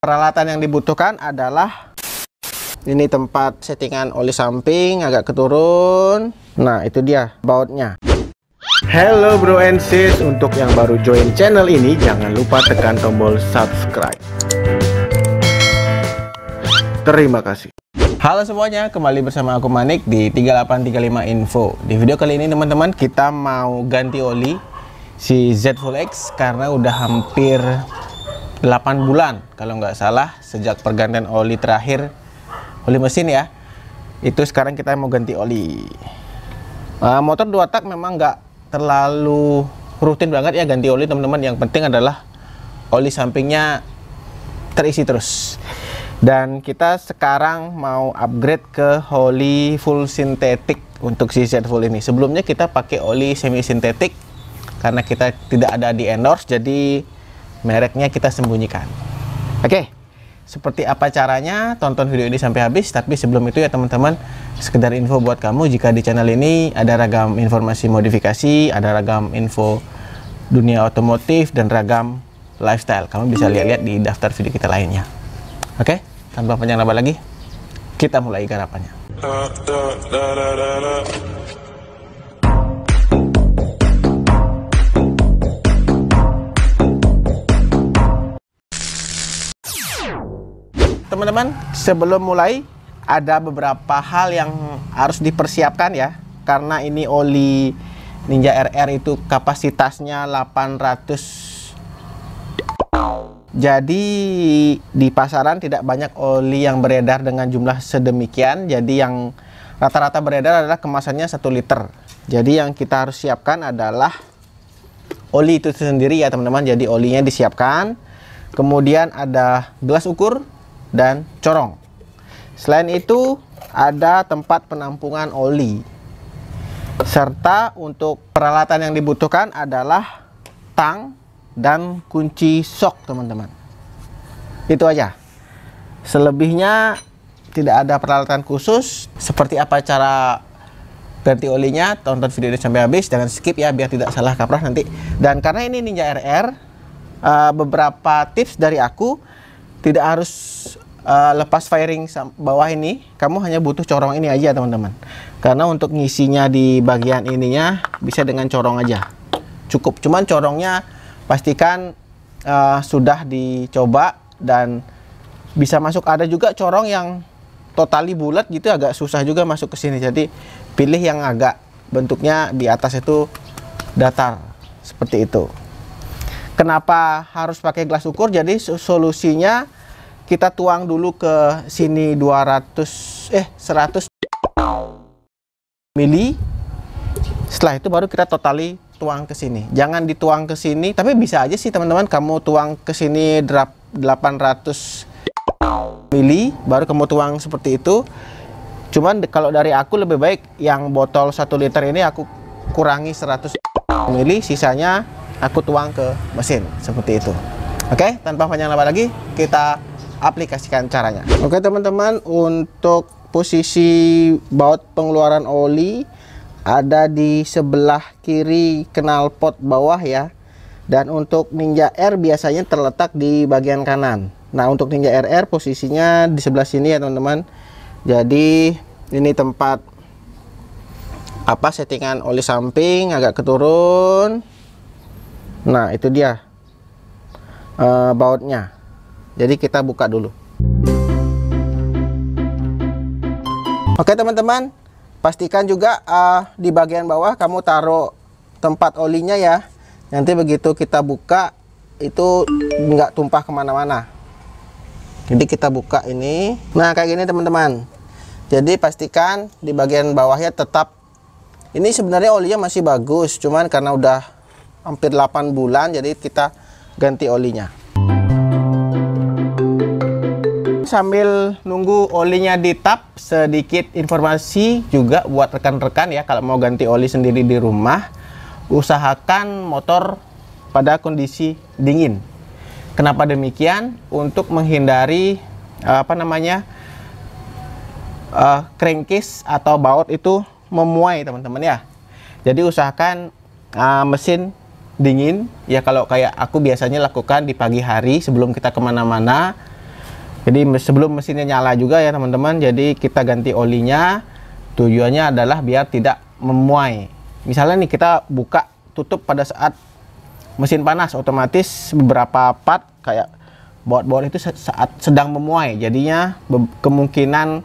peralatan yang dibutuhkan adalah ini tempat settingan oli samping agak keturun. Nah, itu dia bautnya. Hello bro and sis, untuk yang baru join channel ini jangan lupa tekan tombol subscribe. Terima kasih. Halo semuanya, kembali bersama aku Manik di 3835 Info. Di video kali ini teman-teman, kita mau ganti oli si Z Full X karena udah hampir 8 bulan kalau nggak salah sejak pergantian oli terakhir, oli mesin ya. Itu sekarang kita mau ganti oli. Motor 2 tak memang nggak terlalu rutin banget ya ganti oli teman-teman. Yang penting adalah oli sampingnya terisi terus. Dan kita sekarang mau upgrade ke oli full sintetik untuk si Z Full ini. Sebelumnya kita pakai oli semi sintetik karena kita tidak ada di endorse, jadi mereknya kita sembunyikan. Oke, seperti apa caranya? Tonton video ini sampai habis. Tapi sebelum itu ya teman-teman, sekedar info buat kamu, jika di channel ini ada ragam informasi modifikasi, ada ragam info dunia otomotif dan ragam lifestyle. Kamu bisa lihat-lihat di daftar video kita lainnya. Oke, tanpa panjang lebar lagi, kita mulai garapannya. Teman-teman, sebelum mulai ada beberapa hal yang harus dipersiapkan ya, karena ini oli Ninja RR itu kapasitasnya 800. Jadi di pasaran tidak banyak oli yang beredar dengan jumlah sedemikian. Jadi yang rata-rata beredar adalah kemasannya 1 liter. Jadi yang kita harus siapkan adalah oli itu sendiri ya teman-teman. Jadi olinya disiapkan. Kemudian ada gelas ukur dan corong. Selain itu ada tempat penampungan oli. Serta untuk peralatan yang dibutuhkan adalah tang dan kunci sok teman-teman. Itu aja. Selebihnya tidak ada peralatan khusus. Seperti apa cara ganti olinya, tonton video ini sampai habis, jangan skip ya biar tidak salah kaprah nanti. Dan karena ini Ninja RR, beberapa tips dari aku, tidak harus lepas firing bawah ini, kamu hanya butuh corong ini aja teman-teman. Karena untuk ngisinya di bagian ininya bisa dengan corong aja, cukup. Cuman corongnya pastikan sudah dicoba dan bisa masuk. Ada juga corong yang totali bulat gitu, agak susah juga masuk ke sini. Jadi pilih yang agak bentuknya di atas itu datar seperti itu. Kenapa harus pakai gelas ukur? Jadi solusinya kita tuang dulu ke sini 100 mili. Setelah itu baru kita totali tuang ke sini. Jangan dituang ke sini, tapi bisa aja sih teman-teman kamu tuang ke sini 800 mili baru kamu tuang seperti itu. Cuman kalau dari aku lebih baik yang botol 1 liter ini aku kurangi 100 mili, sisanya aku tuang ke mesin seperti itu. Oke, tanpa panjang lebar lagi, kita aplikasikan caranya. Oke teman-teman, untuk posisi baut pengeluaran oli ada di sebelah kiri knalpot bawah ya. Dan untuk Ninja R biasanya terletak di bagian kanan. Nah, untuk Ninja RR posisinya di sebelah sini ya teman-teman. Jadi ini tempat apa settingan oli samping agak keturun. Nah, itu dia bautnya. Jadi kita buka dulu. Oke teman-teman, pastikan juga di bagian bawah kamu taruh tempat olinya ya. Nanti begitu kita buka itu nggak tumpah kemana-mana. Jadi kita buka ini. Nah kayak gini teman-teman. Jadi pastikan di bagian bawahnya tetap. Ini sebenarnya olinya masih bagus, cuman karena udah hampir 8 bulan jadi kita ganti olinya. Sambil nunggu olinya ditap, sedikit informasi juga buat rekan-rekan ya, kalau mau ganti oli sendiri di rumah, usahakan motor pada kondisi dingin. Kenapa demikian? Untuk menghindari crankcase atau baut itu memuai teman-teman ya. Jadi usahakan mesin dingin ya. Kalau kayak aku biasanya lakukan di pagi hari sebelum kita kemana-mana, Jadi sebelum mesinnya nyala juga ya teman-teman, jadi kita ganti olinya. Tujuannya adalah biar tidak memuai. Misalnya nih kita buka tutup pada saat mesin panas, otomatis beberapa part kayak baut-baut itu saat sedang memuai, jadinya kemungkinan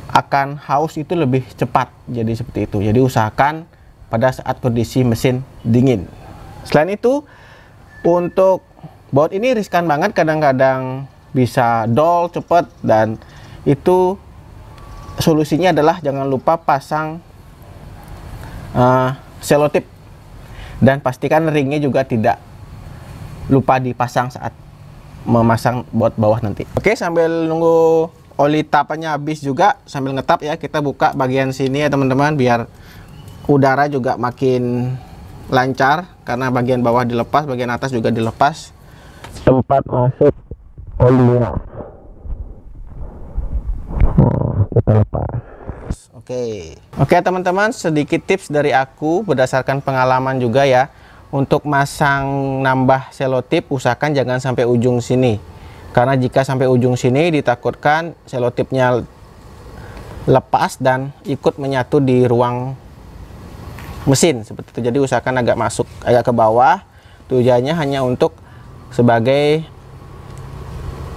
akan haus itu lebih cepat. Jadi seperti itu. Jadi usahakan pada saat kondisi mesin dingin. Selain itu, untuk baut ini riskan banget, kadang-kadang bisa dol cepat, dan itu solusinya adalah jangan lupa pasang selotip, dan pastikan ringnya juga tidak lupa dipasang saat memasang baut bawah nanti. Oke, sambil nunggu oli tapannya habis juga, sambil ngetap ya, kita buka bagian sini ya teman-teman, biar udara juga makin lancar, karena bagian bawah dilepas, bagian atas juga dilepas. Tempat masuk olinya kita lepas. Oke teman-teman, sedikit tips dari aku berdasarkan pengalaman juga ya. Untuk masang nambah selotip, usahakan jangan sampai ujung sini, karena jika sampai ujung sini ditakutkan selotipnya lepas dan ikut menyatu di ruang mesin seperti itu. Jadi usahakan agak masuk agak ke bawah. Tujuannya hanya untuk sebagai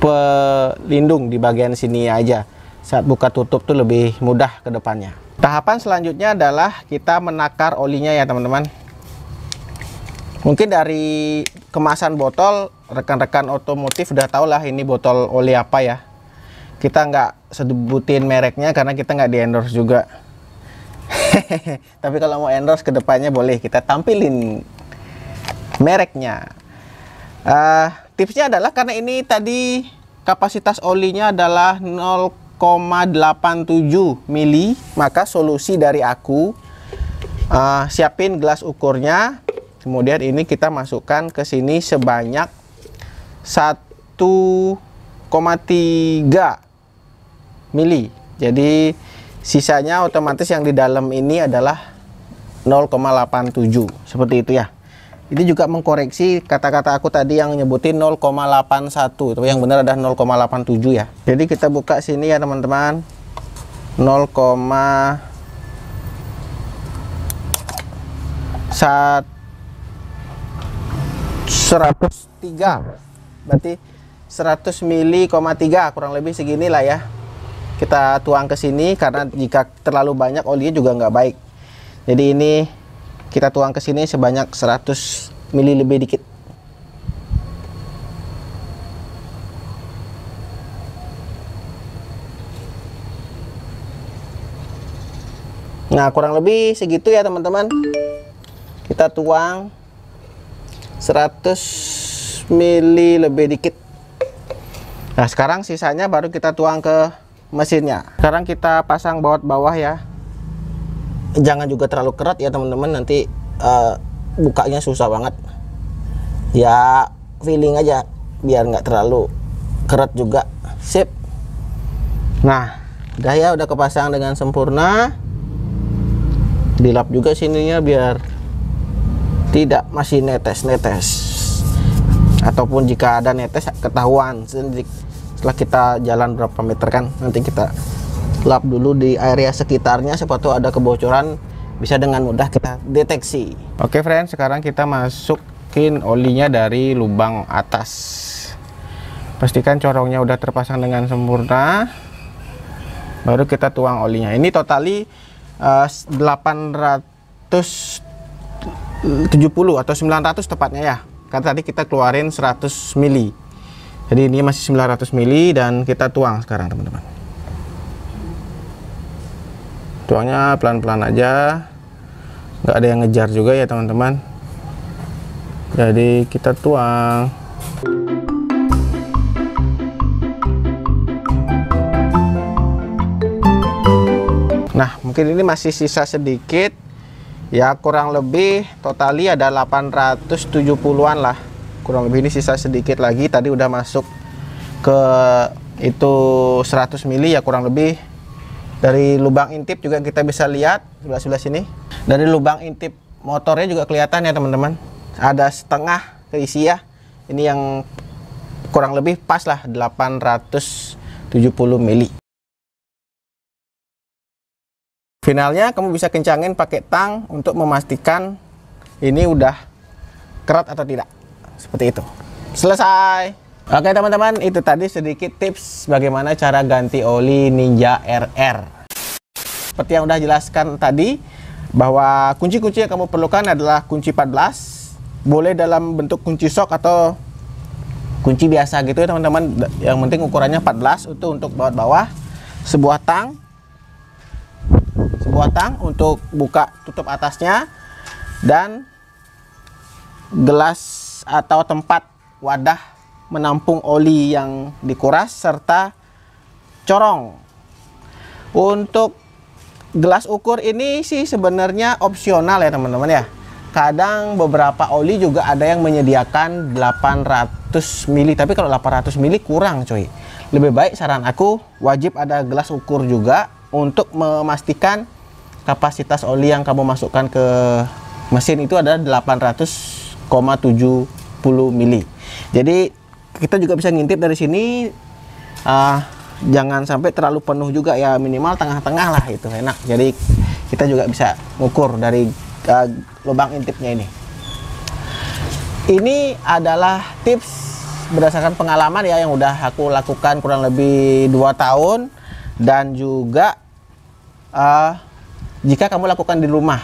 pelindung di bagian sini aja. Saat buka tutup tuh lebih mudah ke depannya. Tahapan selanjutnya adalah kita menakar olinya ya teman-teman. Mungkin dari kemasan botol, rekan-rekan otomotif udah tau lah ini botol oli apa ya. Kita nggak sebutin mereknya karena kita nggak di endorse juga. Tapi kalau mau endorse ke depannya boleh kita tampilin mereknya. Tipsnya adalah karena ini tadi kapasitas olinya adalah 0,87 mili, maka solusi dari aku, siapin gelas ukurnya. Kemudian ini kita masukkan ke sini sebanyak 1,3 mili. Jadi sisanya otomatis yang di dalam ini adalah 0,87 seperti itu ya. Ini juga mengkoreksi kata-kata aku tadi yang nyebutin 0,81, tapi yang benar ada 0,87 ya. Jadi kita buka sini ya teman-teman, 103, berarti 100 mili, 3 kurang lebih segini lah ya. Kita tuang ke sini karena jika terlalu banyak olinya juga nggak baik. Jadi ini kita tuang ke sini sebanyak 100 mili lebih dikit. Nah, kurang lebih segitu ya teman-teman. Kita tuang 100 mili lebih dikit. Nah, sekarang sisanya baru kita tuang ke mesinnya. Sekarang kita pasang baut bawah ya. Jangan juga terlalu kerat ya teman-teman, nanti bukanya susah banget. Ya feeling aja biar nggak terlalu kerat juga. Sip. Nah, udah ya, udah kepasang dengan sempurna. Dilap juga sininya biar tidak masih netes-netes, ataupun jika ada netes ketahuan setelah kita jalan berapa meter kan. Nanti kita lap dulu di area sekitarnya, siapa tahu ada kebocoran bisa dengan mudah kita deteksi. Oke friends, sekarang kita masukin olinya dari lubang atas. Pastikan corongnya udah terpasang dengan sempurna, baru kita tuang olinya. Ini totali 870 atau 900 tepatnya ya, karena tadi kita keluarin 100 mili. Jadi ini masih 900 mili dan kita tuang sekarang teman-teman. Tuangnya pelan-pelan aja, nggak ada yang ngejar juga ya teman-teman. Jadi kita tuang. Nah, mungkin ini masih sisa sedikit ya, kurang lebih totali ada 870-an lah, kurang lebih. Ini sisa sedikit lagi, tadi udah masuk ke itu 100 mili ya kurang lebih. Dari lubang intip juga kita bisa lihat sebelah sini. Dari lubang intip motornya juga kelihatan ya teman-teman, ada setengah keisi ya. Ini yang kurang lebih pas lah 870 mili. Finalnya kamu bisa kencangin pakai tang untuk memastikan ini udah kerat atau tidak. Seperti itu. Selesai. Oke teman-teman, itu tadi sedikit tips bagaimana cara ganti oli Ninja RR. Seperti yang udah jelaskan tadi, bahwa kunci-kunci yang kamu perlukan adalah kunci 14. Boleh dalam bentuk kunci sok atau kunci biasa gitu ya teman-teman. Yang penting ukurannya 14 untuk baut bawah. Sebuah tang untuk buka tutup atasnya, dan gelas atau tempat wadah menampung oli yang dikuras, serta corong. Untuk gelas ukur ini sih sebenarnya opsional ya teman-teman ya. Kadang beberapa oli juga ada yang menyediakan 800 mili, tapi kalau 800 mili kurang coy. Lebih baik saran aku wajib ada gelas ukur juga untuk memastikan kapasitas oli yang kamu masukkan ke mesin itu adalah 800,70 mili. Jadi kita juga bisa ngintip dari sini, jangan sampai terlalu penuh juga ya, minimal tengah-tengah lah, itu enak. Jadi kita juga bisa ngukur dari lubang intipnya ini. Ini adalah tips berdasarkan pengalaman ya yang udah aku lakukan kurang lebih 2 tahun, dan juga jika kamu lakukan di rumah,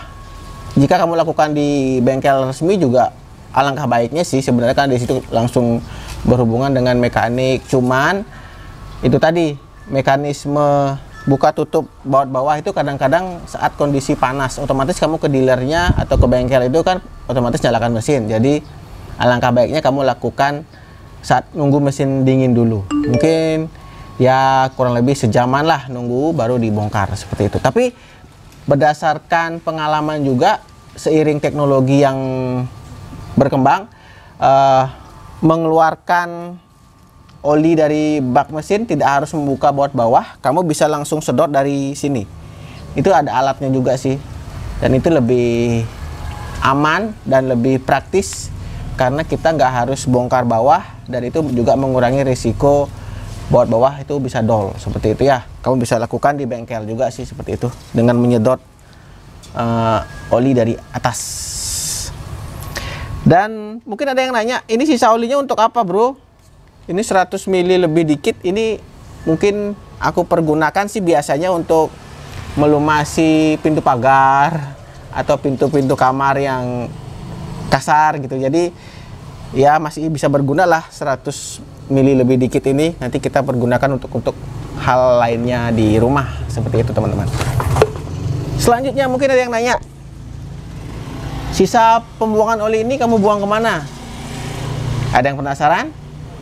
jika kamu lakukan di bengkel resmi juga alangkah baiknya sih sebenarnya, kan di situ langsung berhubungan dengan mekanik. Cuman itu tadi, mekanisme buka tutup baut bawah itu kadang-kadang saat kondisi panas, otomatis kamu ke dealernya atau ke bengkel itu kan otomatis nyalakan mesin. Jadi alangkah baiknya kamu lakukan saat nunggu mesin dingin dulu. Mungkin ya kurang lebih sejaman lah nunggu baru dibongkar seperti itu. Tapi berdasarkan pengalaman juga, seiring teknologi yang berkembang, mengeluarkan oli dari bak mesin tidak harus membuka baut bawah, kamu bisa langsung sedot dari sini. Itu ada alatnya juga sih, dan itu lebih aman dan lebih praktis karena kita nggak harus bongkar bawah, dan itu juga mengurangi risiko baut bawah itu bisa dol seperti itu ya. Kamu bisa lakukan di bengkel juga sih seperti itu dengan menyedot oli dari atas. Dan mungkin ada yang nanya, ini sisa olinya untuk apa bro? Ini 100 mili lebih dikit, ini mungkin aku pergunakan sih biasanya untuk melumasi pintu pagar atau pintu-pintu kamar yang kasar gitu. Jadi ya masih bisa berguna lah 100 mili lebih dikit ini. Nanti kita pergunakan untuk hal lainnya di rumah seperti itu teman-teman. Selanjutnya mungkin ada yang nanya, sisa pembuangan oli ini kamu buang kemana? Ada yang penasaran?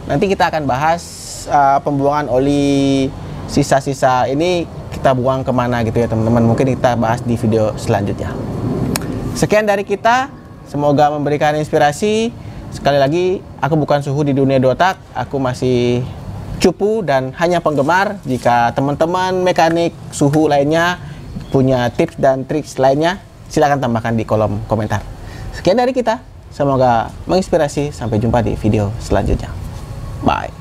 Nanti kita akan bahas pembuangan oli sisa-sisa ini kita buang kemana gitu ya teman-teman. Mungkin kita bahas di video selanjutnya. Sekian dari kita, semoga memberikan inspirasi. Sekali lagi, aku bukan suhu di dunia dotak, aku masih cupu dan hanya penggemar. Jika teman-teman mekanik suhu lainnya punya tips dan trik lainnya, silahkan tambahkan di kolom komentar. Sekian dari kita, semoga menginspirasi. Sampai jumpa di video selanjutnya. Bye.